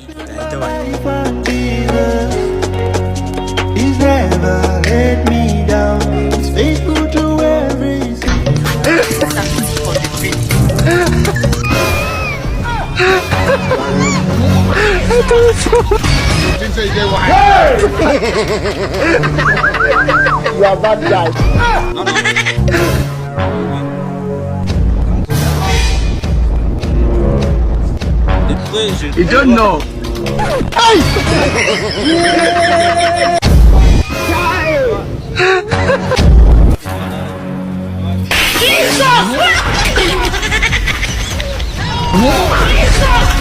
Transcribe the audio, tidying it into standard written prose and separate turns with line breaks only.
Ito ba?
He's never let me down. He's faithful to every
You are bad guy.
You don't know.
Jesus!